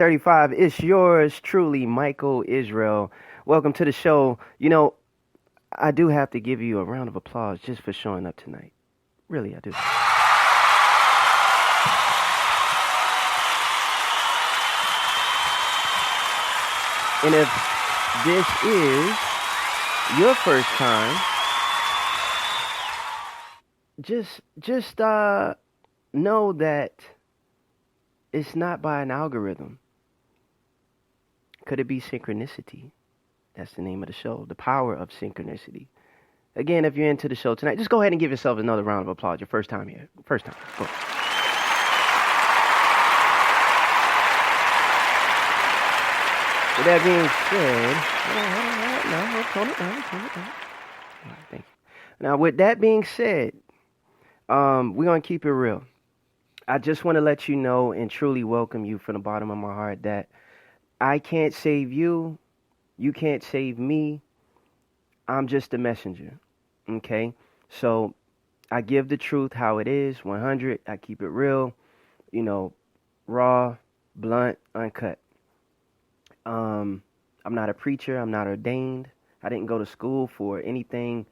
35. It's yours truly, Michael Israel. Welcome to the show. I do have to give you a round of applause just for showing up tonight. Really, I do. And if this is your first time, just know that it's not by an algorithm. Could it be synchronicity? That's the name of the show, The Power of Synchronicity. Again, if you're into the show tonight, just go ahead and give yourself another round of applause. Your first time here. First time. Go. With that being said, tone it down. All right, thank you. Now, with that being said, we're going to keep it real. I just want to let you know and truly welcome you from the bottom of my heart that I can't save you. You can't save me. I'm just a messenger. Okay? So I give the truth how it is, 100. I keep it real, raw, blunt, uncut. I'm not a preacher. I'm not ordained. I didn't go to school for anything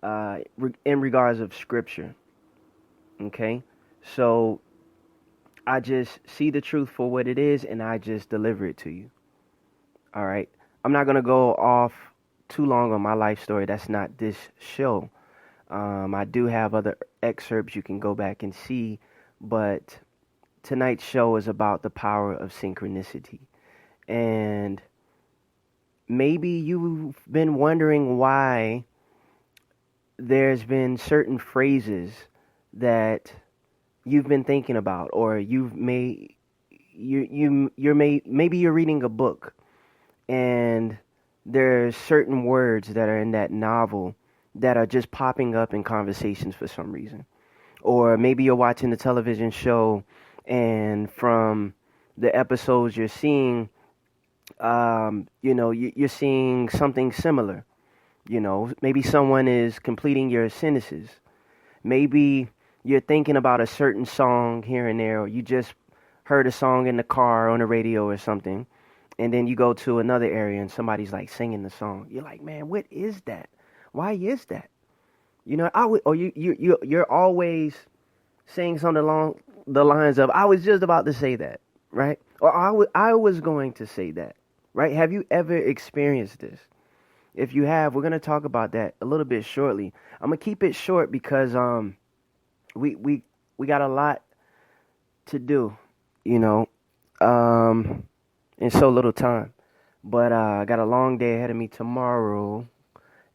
in regards of scripture. Okay? So I just see the truth for what it is, and I just deliver it to you. All right? I'm not going to go off too long on my life story. That's not this show. I do have other excerpts you can go back and see, but tonight's show is about the power of synchronicity. And maybe you've been wondering why there's been certain phrases that you've been thinking about, or maybe you're reading a book and there's certain words that are in that novel that are just popping up in conversations for some reason. Or maybe you're watching the television show and from the episodes you're seeing, you're seeing something similar. Maybe someone is completing your sentences. Maybe you're thinking about a certain song here and there, or you just heard a song in the car on the radio or something, and then you go to another area and somebody's like singing the song. You're like, man, what is that? Why is that? You're always saying something along the lines of, I was just about to say that, right? Or I was going to say that, right? Have you ever experienced this? If you have, we're going to talk about that a little bit shortly. I'm going to keep it short because we got a lot to do, in so little time. But I got a long day ahead of me tomorrow,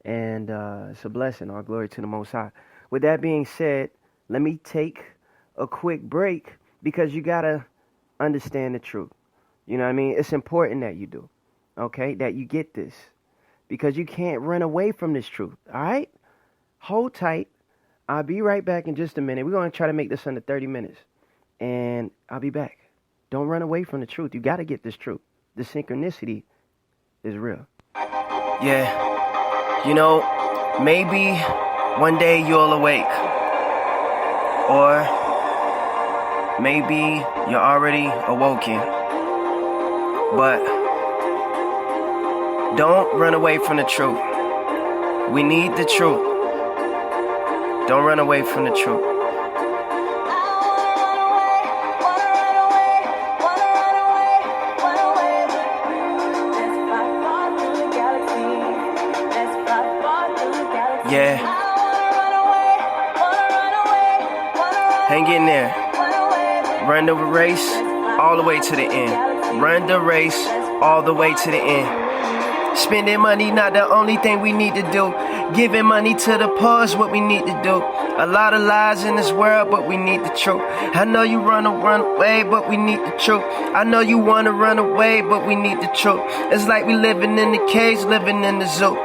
and it's a blessing. All glory to the Most High. With that being said, let me take a quick break because you got to understand the truth. You know what I mean? It's important that you do, okay? That you get this because you can't run away from this truth, all right? Hold tight. I'll be right back in just a minute. We're going to try to make this under 30 minutes, and I'll be back. Don't run away from the truth. You got to get this truth. The synchronicity is real. Yeah. Maybe one day you'll awake. Or maybe you're already awoken. But don't run away from the truth. We need the truth. Don't run away from the truth. Yeah. Hang in there. Run the race all the way to the end. Run the race all the way to the end. Spending money not the only thing we need to do. Giving money to the poor is what we need to do. A lot of lies in this world, but we need the truth. I know you run away, but we need the truth. I know you want to run away, but we need the truth. It's like we living in the cage, living in the zoo.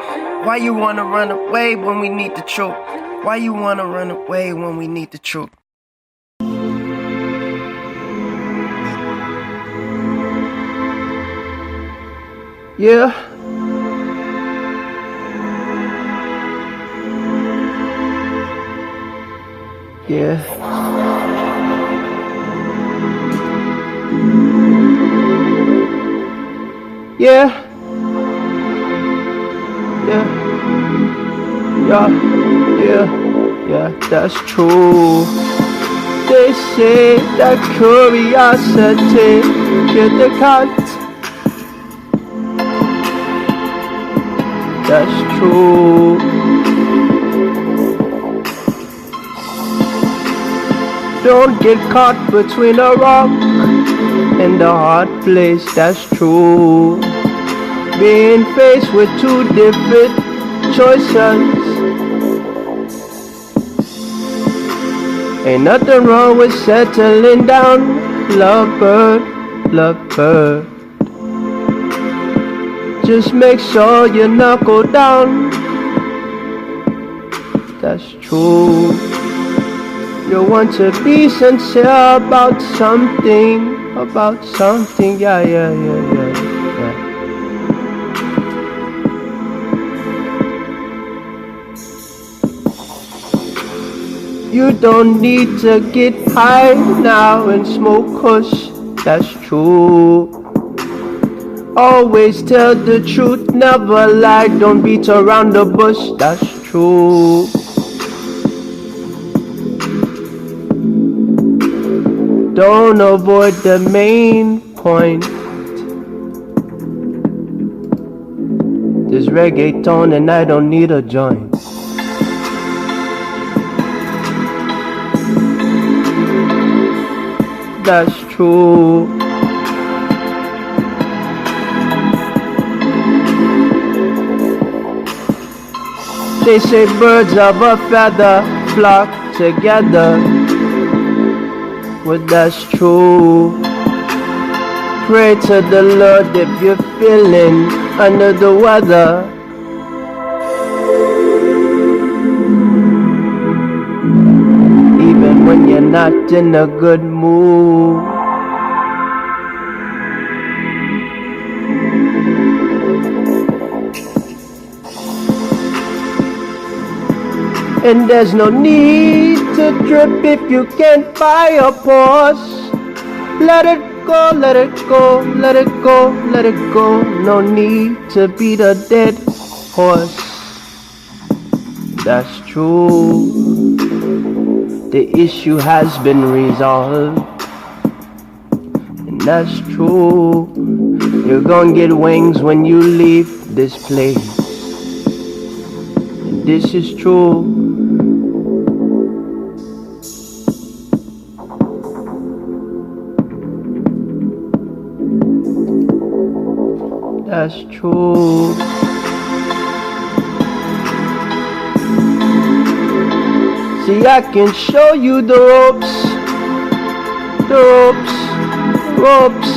Why you want to run away when we need the truth? Why you want to run away when we need the truth? Yeah. Yeah. Yeah, yeah, yeah, yeah, that's true. They say that curiosity killed the cat. That's true. Don't get caught between a rock and a hard place. That's true. Being faced with two different choices. Ain't nothing wrong with settling down, lovebird, lovebird. Just make sure you knuckle down. That's true. You want to be sincere about something, yeah, yeah, yeah, yeah, yeah. You don't need to get high now and smoke kush, that's true. Always tell the truth, never lie, don't beat around the bush, that's true. Don't avoid the main point. There's reggaeton and I don't need a joint. That's true. They say birds of a feather flock together. Well, that's true. Pray to the Lord if you're feeling under the weather. Even when you're not in a good mood. And there's no need to trip if you can't buy a Porsche. Let it go, let it go, let it go, let it go. No need to beat a dead horse. That's true. The issue has been resolved. And that's true. You're gonna get wings when you leave this place. And this is true. That's true. See, I can show you the ropes, the ropes, ropes.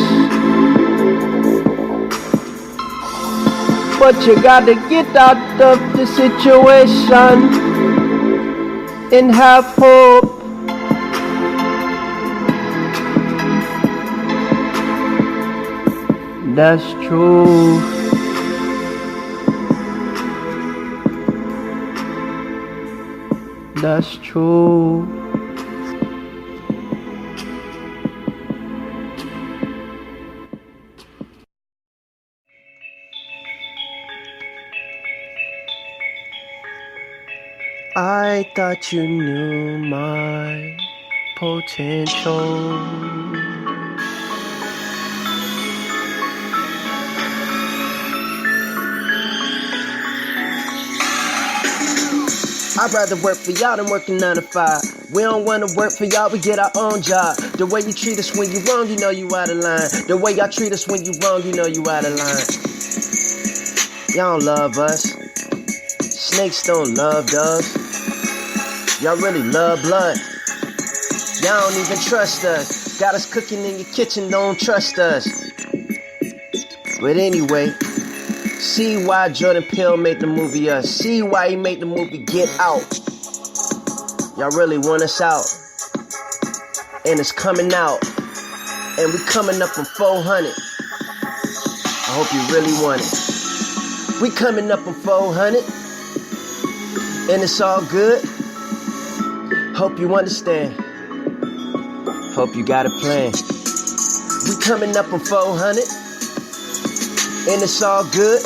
But you gotta get out of the situation and have hope. That's true. That's true. I thought you knew my potential. I'd rather work for y'all than working 9 to 5. We don't wanna work for y'all, we get our own job. The way you treat us when you wrong, you know you out of line. The way y'all treat us when you wrong, you know you out of line. Y'all don't love us. Snakes don't love doves. Y'all really love blood. Y'all don't even trust us. Got us cooking in your kitchen, don't trust us. But anyway, see why Jordan Peele made the movie Us. See why he made the movie Get Out. Y'all really want us out. And it's coming out. And we coming up on 400. I hope you really want it. We coming up on 400. And it's all good. Hope you understand. Hope you got a plan. We coming up on 400. And it's all good.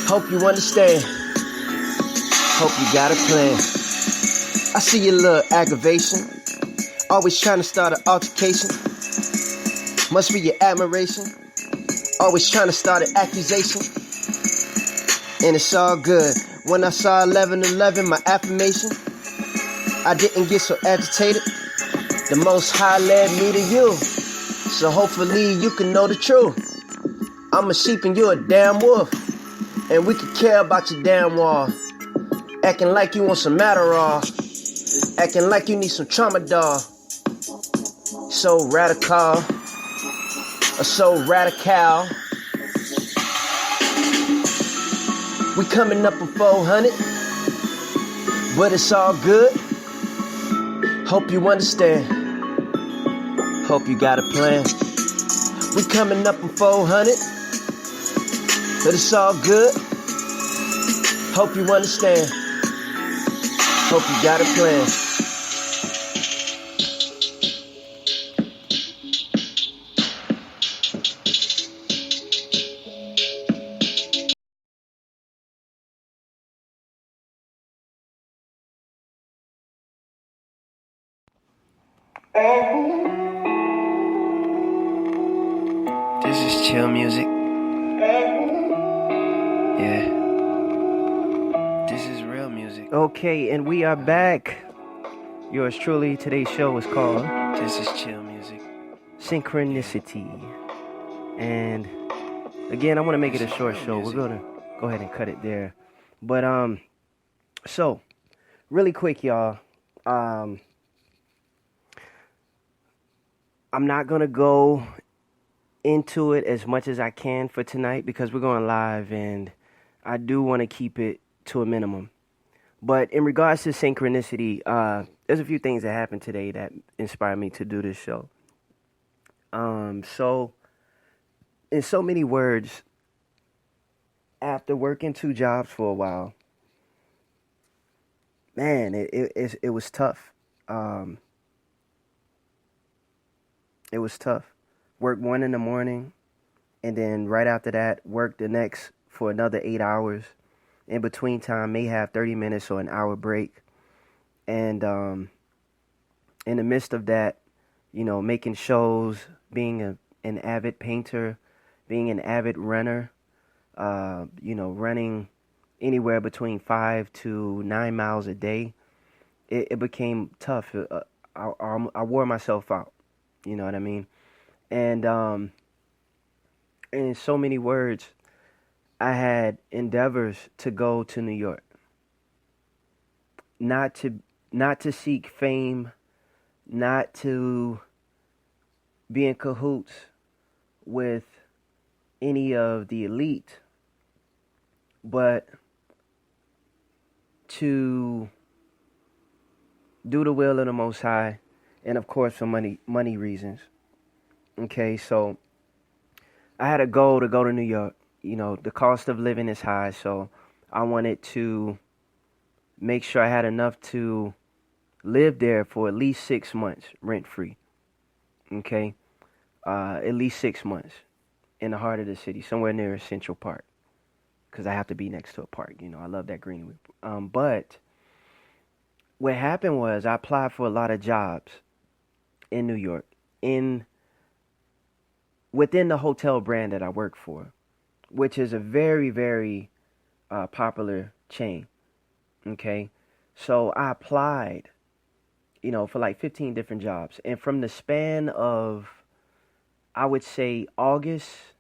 Hope you understand. Hope you got a plan. I see your little aggravation. Always trying to start an altercation. Must be your admiration. Always trying to start an accusation. And it's all good. When I saw 11:11, my affirmation, I didn't get so agitated. The Most High led me to you. So hopefully you can know the truth. I'm a sheep and you a damn wolf. And we could care about your damn wall. Acting like you want some Adderall. Acting like you need some Tramadol. So radical. Or so radical. We coming up on 400. But it's all good. Hope you understand. Hope you got a plan. We coming up on 400. But it's all good. Hope you understand. Hope you got a plan. This is chill music. Yeah. This is real music. Okay, and we are back. Yours truly, today's show is called This is Chill Music. Synchronicity. And again, I want to make it a short show. We're going to go ahead and cut it there. But so really quick, y'all. I'm not going to go into it as much as I can for tonight because we're going live and I do want to keep it to a minimum. But in regards to synchronicity, there's a few things that happened today that inspired me to do this show. So in so many words, after working 2 jobs for a while, man, it was tough. It was tough. Work 1 in the morning, and then right after that, work the next for another 8 hours. In between time, may have 30 minutes or an hour break. And in the midst of that, you know, making shows, being an avid painter, being an avid runner, you know, running anywhere between 5 to 9 miles a day, it became tough. I wore myself out, you know what I mean? And in so many words, I had endeavors to go to New York, not to seek fame, not to be in cahoots with any of the elite, but to do the will of the Most High, and of course for money reasons. Okay, so I had a goal to go to New York. You know, the cost of living is high, so I wanted to make sure I had enough to live there for at least 6 months rent-free. Okay, at least 6 months in the heart of the city, somewhere near Central Park, because I have to be next to a park. You know, I love that greenery. But what happened was I applied for a lot of jobs in New York, within the hotel brand that I work for, which is a very, very popular chain. Okay, so I applied, you know, for like 15 different jobs, and from the span of, I would say, August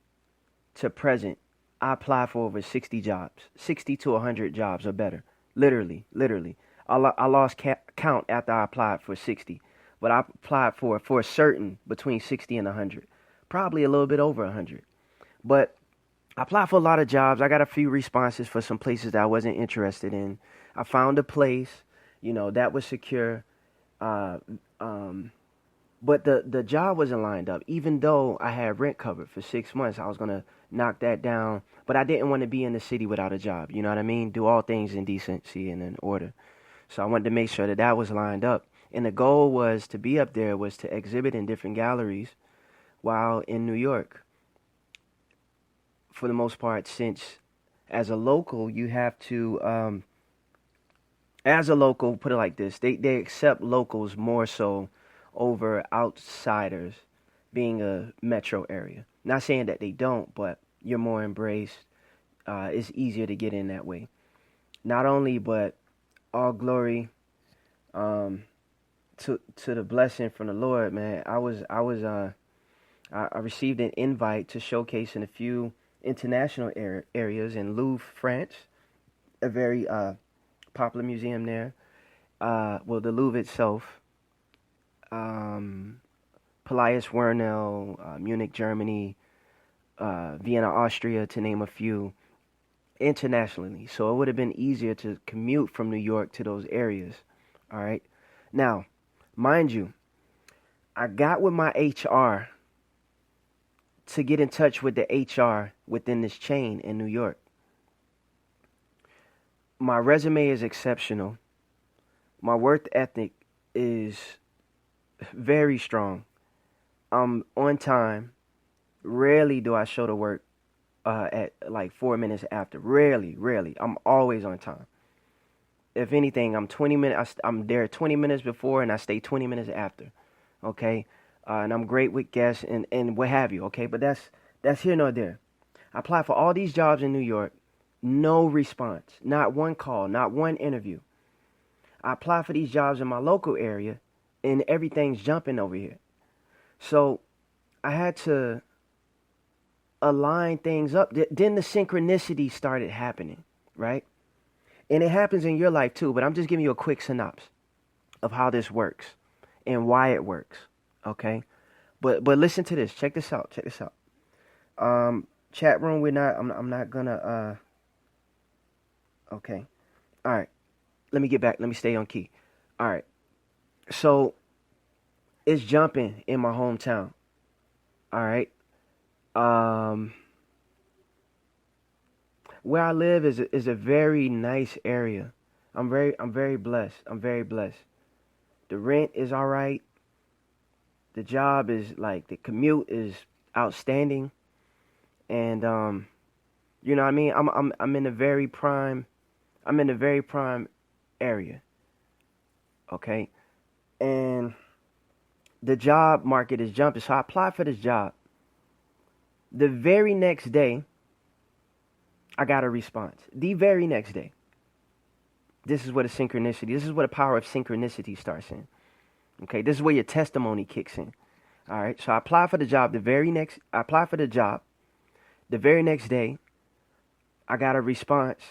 to present, I applied for over 60 jobs, 60 to 100 jobs or better. Literally. I lost count after I applied for 60, but I applied for certain between 60 and 100, probably a little bit over 100. But I applied for a lot of jobs. I got a few responses for some places that I wasn't interested in. I found a place, you know, that was secure. But the job wasn't lined up. Even though I had rent covered for 6 months, I was going to knock that down. But I didn't want to be in the city without a job. You know what I mean? Do all things in decency and in order. So I wanted to make sure that that was lined up. And the goal was to be up there, was to exhibit in different galleries while in New York. for the most part, since as a local, you have to, as a local, put it like this, they accept locals more so over outsiders being a metro area. Not saying that they don't, but you're more embraced. It's easier to get in that way. Not only, but all glory um, to the blessing from the Lord, man. I received an invite to showcase in a few international areas in Louvre, France, a very popular museum there. Well, the Louvre itself, um, Palais Wernel, Munich, Germany, Vienna, Austria, to name a few, internationally. So it would have been easier to commute from New York to those areas. All right. Now, mind you, I got with my HR to get in touch with the HR within this chain in New York. My resume is exceptional. My work ethic is very strong. I'm on time. Rarely do I show to work at like 4 minutes after. Rarely, rarely. I'm always on time. If anything, I'm 20 minutes. I'm there 20 minutes before, and I stay 20 minutes after. Okay, and I'm great with guests and what have you. Okay, but that's here nor there. I applied for all these jobs in New York. No response. Not one call. Not one interview. I applied for these jobs in my local area, and everything's jumping over here. So I had to align things up. Then the synchronicity started happening, right? And it happens in your life too, but I'm just giving you a quick synopsis of how this works and why it works, okay? But listen to this. Check this out. Check this out. Chat room, I'm not gonna okay. All right. Let me get back. Let me stay on key. All right. So it's jumping in my hometown. All right. Where I live is a very nice area. I'm very blessed. I'm very blessed. The rent is all right. The job is like the commute is outstanding, and you know what I mean. I'm in a very prime. I'm in a very prime area. Okay, and the job market is jumping. So I applied for this job. The very next day, I got a response. The very next day. This is what a synchronicity, this is what a power of synchronicity starts in. Okay, this is where your testimony kicks in. All right, so I applied for the job the very next day, I got a response.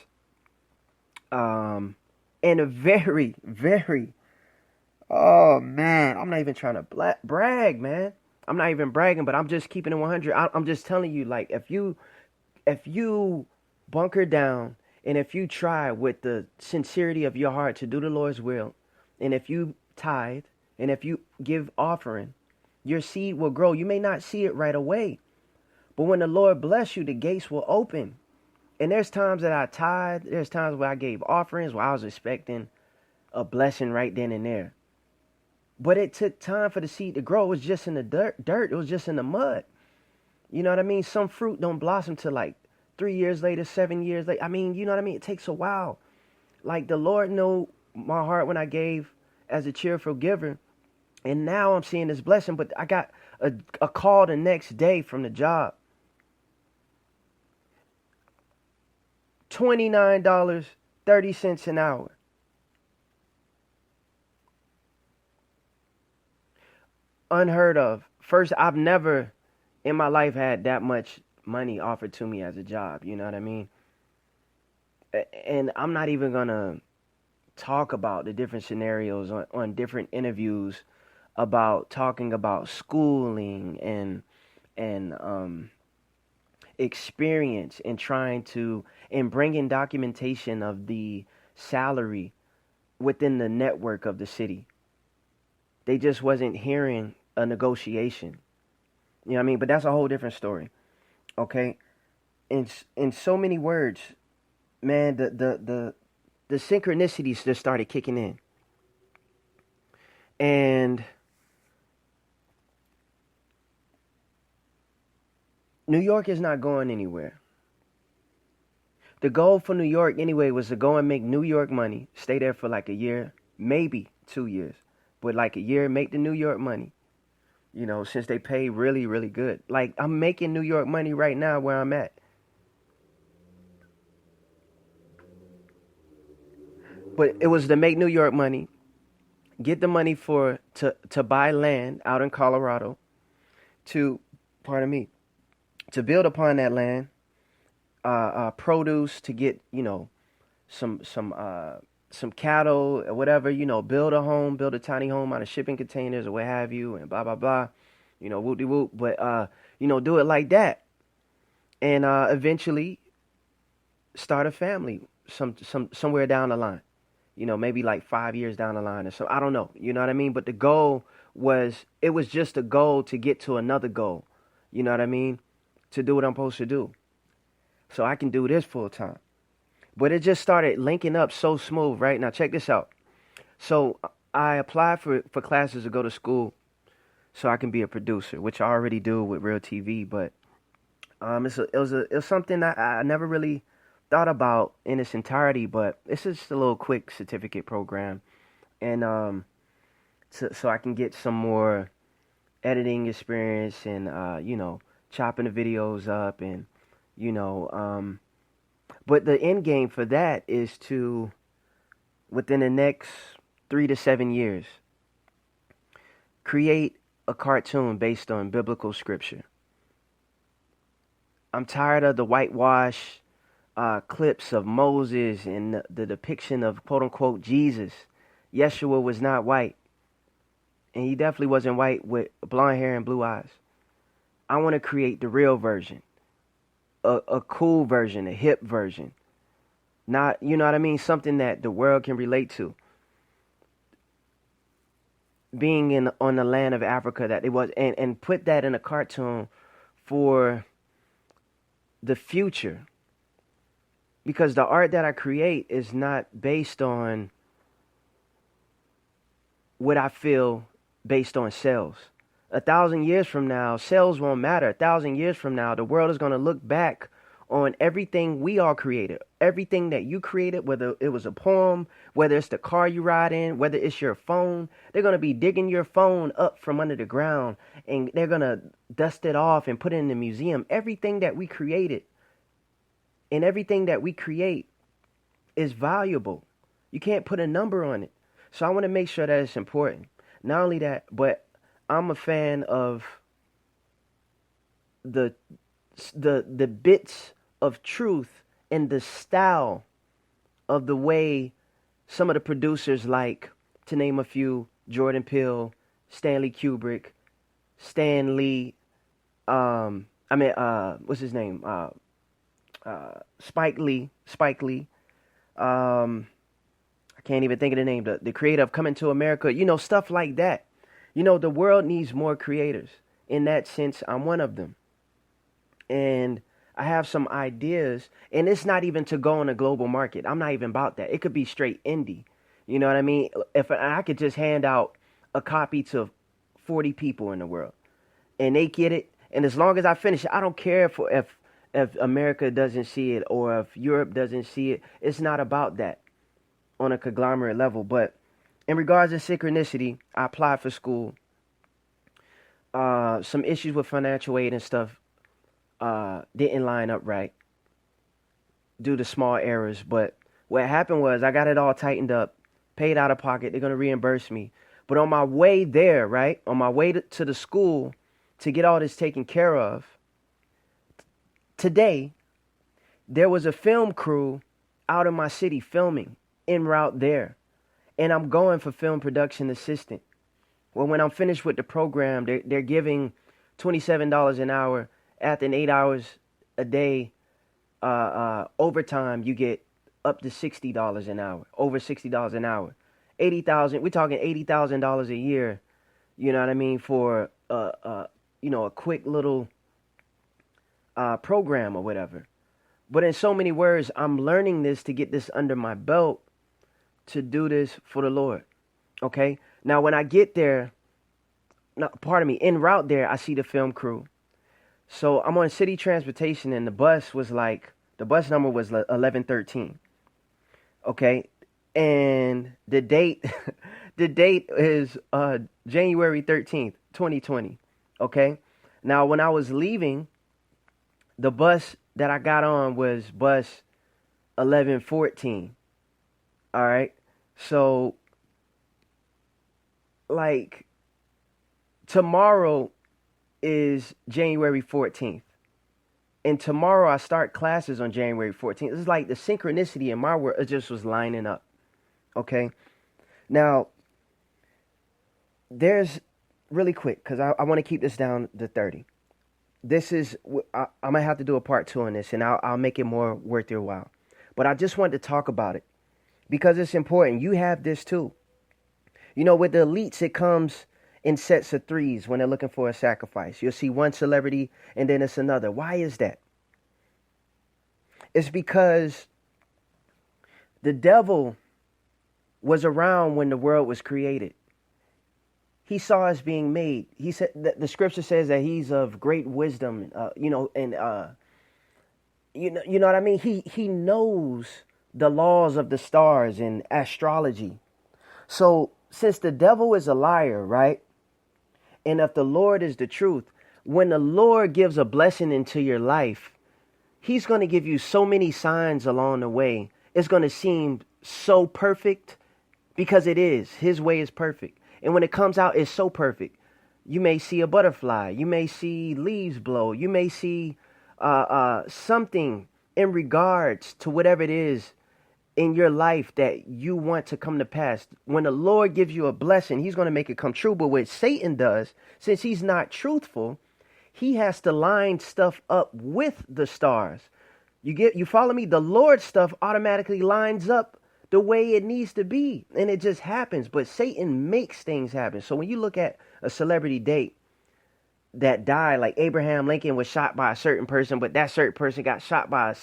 And a very, very, oh man, I'm not even trying to brag, man. I'm not even bragging, but I'm just keeping it 100. I'm just telling you, like, if you bunker down, and if you try with the sincerity of your heart to do the Lord's will, and if you tithe, and if you give offering, your seed will grow. You may not see it right away, but when the Lord bless you, the gates will open. And there's times that I tithe, there's times where I gave offerings where I was expecting a blessing right then and there. But it took time for the seed to grow. It was just in the dirt. It was just in the mud. You know what I mean? Some fruit don't blossom till like 3 years later, 7 years later. I mean, you know what I mean? It takes a while. Like the Lord knew my heart when I gave as a cheerful giver. And now I'm seeing this blessing. But I got a call the next day from the job. $29.30 an hour. Unheard of. First, I've never in my life had that much money offered to me as a job. You know what I mean? And I'm not even going to talk about the different scenarios on different interviews about talking about schooling and experience and trying to and bringing documentation of the salary within the network of the city. They just wasn't hearing a negotiation. You know what I mean? But that's a whole different story. Okay? In so many words, man, the synchronicities just started kicking in. And New York is not going anywhere. The goal for New York anyway was to go and make New York money, stay there for like a year, maybe 2 years, but like a year, make the New York money. You know, since they pay really, really good. Like I'm making New York money right now where I'm at. But it was to make New York money, get the money for to buy land out in Colorado, to, pardon me, to build upon that land, produce to get, you know, some cattle or whatever, you know, build a home, build a tiny home out of shipping containers or what have you, and blah blah blah, you know, whoop de whoop. But you know, do it like that, and eventually start a family somewhere down the line. You know, maybe like 5 years down the line or so. I don't know. You know what I mean? But the goal was, it was just a goal to get to another goal. You know what I mean? To do what I'm supposed to do. So I can do this full time. But it just started linking up so smooth, right? Now check this out. So I applied for classes to go to school so I can be a producer, which I already do with Real TV. But it was something that I never really thought about in its entirety. But it's just a little quick certificate program, and so I can get some more editing experience, and you know, chopping the videos up, and you know, but the end game for that is to, within the next 3 to 7 years, create a cartoon based on biblical scripture. I'm tired of the whitewash clips of Moses and the depiction of quote unquote Jesus. Yeshua was not white, and he definitely wasn't white with blonde hair and blue eyes. I want to create the real version, a cool version, a hip version. Not, you know what I mean? Something that the world can relate to. Being on the land of Africa that it was, and put that in a cartoon for the future. Because the art that I create is not based on what I feel based on sales. 1,000 years from now, sales won't matter. 1,000 years from now, the world is going to look back on everything we all created. Everything that you created, whether it was a poem, whether it's the car you ride in, whether it's your phone. They're going to be digging your phone up from under the ground, and they're going to dust it off and put it in the museum. Everything that we created and everything that we create is valuable. You can't put a number on it. So I want to make sure that it's important. Not only that, but I'm a fan of the bits of truth and the style of the way some of the producers, like, to name a few, Jordan Peele, Stanley Kubrick, Stan Lee, what's his name? Spike Lee. I can't even think of the name. The creator of Coming to America. You know, stuff like that. You know, the world needs more creators. In that sense, I'm one of them. And I have some ideas, and it's not even to go on a global market. I'm not even about that. It could be straight indie. You know what I mean? If I could just hand out a copy to 40 people in the world, and they get it, and as long as I finish it, I don't care if America doesn't see it or if Europe doesn't see it. It's not about that on a conglomerate level. But in regards to synchronicity, I applied for school. Some issues with financial aid and stuff didn't line up right due to small errors. But what happened was I got it all tightened up, paid out of pocket. They're going to reimburse me. But on my way there, right, on my way to the school to get all this taken care of, today, there was a film crew out in my city filming en route there. And I'm going for film production assistant. Well, when I'm finished with the program, they're giving $27 an hour. After 8 hours a day overtime, you get up to $60 an hour, over $60 an hour. We're talking $80,000 a year, you know what I mean, for a quick little program or whatever. But in so many words, I'm learning this to get this under my belt to do this for the Lord. Okay? Now, when I get there, en route there, I see the film crew. So I'm on city transportation, and the The bus number was 1113. Okay, and the date, the date is January 13th, 2020. Okay, now when I was leaving, the bus that I got on was bus 1114. All right, so like tomorrow is January 14th. And tomorrow I start classes on January 14th. It's like the synchronicity in my world, it just was lining up. Okay. Now, there's really quick, because I want to keep this down to 30. This is, I might have to do a part 2 on this, and I'll make it more worth your while. But I just wanted to talk about it because it's important. You have this too. You know, with the elites, it comes in sets of 3s when they're looking for a sacrifice. You'll see one celebrity and then it's another. Why is that? It's because the devil was around when the world was created. He saw us being made. He said that the scripture says that he's of great wisdom, and you know what I mean? He knows the laws of the stars and astrology. So since the devil is a liar, right? And if the Lord is the truth, when the Lord gives a blessing into your life, he's going to give you so many signs along the way. It's going to seem so perfect because it is. His way is perfect. And when it comes out, it's so perfect. You may see a butterfly. You may see leaves blow. You may see something in regards to whatever it is in your life that you want to come to pass. When the Lord gives you a blessing, he's going to make it come true. But what Satan does, since he's not truthful, he has to line stuff up with the stars. You follow me? The Lord's stuff automatically lines up the way it needs to be. And it just happens. But Satan makes things happen. So when you look at a celebrity date that died, like Abraham Lincoln was shot by a certain person, but that certain person got shot by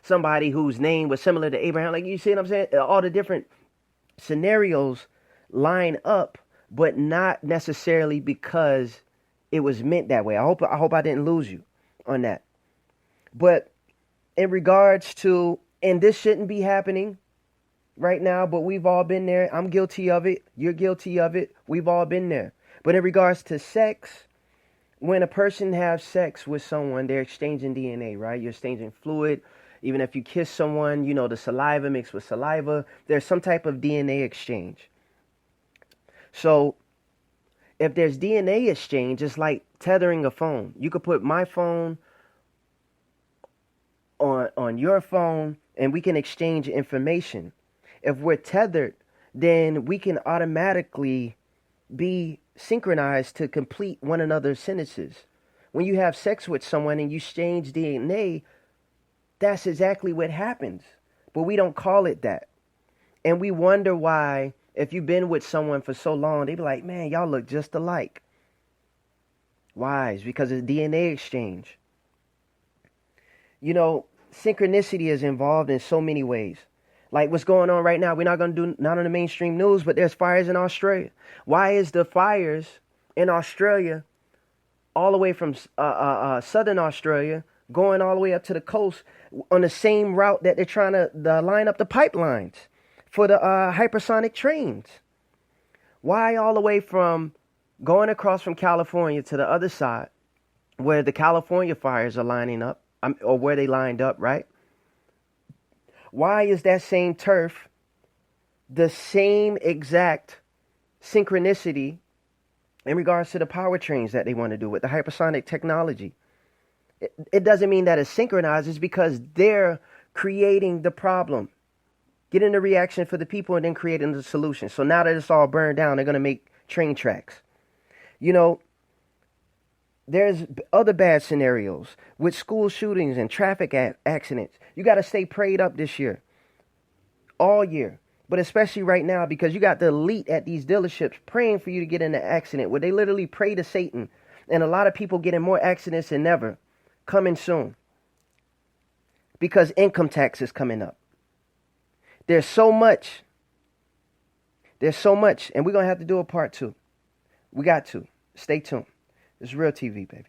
somebody whose name was similar to Abraham. Like, you see what I'm saying? All the different scenarios line up, but not necessarily because it was meant that way. I hope I didn't lose you on that. But in regards to, and this shouldn't be happening right now, but we've all been there. I'm guilty of it. You're guilty of it. We've all been there. But in regards to sex, when a person has sex with someone, they're exchanging DNA, right? You're exchanging fluid. Even if you kiss someone, you know, the saliva mixed with saliva, there's some type of DNA exchange. So if there's DNA exchange, it's like tethering a phone. You could put my phone on your phone and we can exchange information. If we're tethered, then we can automatically be synchronized to complete one another's sentences. When you have sex with someone and you exchange DNA, that's exactly what happens. But we don't call it that. And we wonder why, if you've been with someone for so long, they be like, man, y'all look just alike. Why? It's because of DNA exchange. You know, synchronicity is involved in so many ways. Like what's going on right now, we're not going to do, not on the mainstream news, but there's fires in Australia. Why is the fires in Australia all the way from southern Australia going all the way up to the coast on the same route that they're trying to line up the pipelines for the hypersonic trains? Why all the way from going across from California to the other side where the California fires are lining up, or where they lined up, right? Why is that same turf the same exact synchronicity in regards to the power trains that they want to do with the hypersonic technology? It doesn't mean that it's synchronized. It's because they're creating the problem, getting the reaction for the people, and then creating the solution. So now that it's all burned down, they're going to make train tracks. You know, there's other bad scenarios with school shootings and traffic accidents. You got to stay prayed up this year, all year, but especially right now, because you got the elite at these dealerships praying for you to get in an accident where they literally pray to Satan. And a lot of people get in more accidents than ever. Coming soon, because income tax is coming up. There's so much, and we're going to have to do a part 2. We got to. Stay tuned. It's Real TV, baby.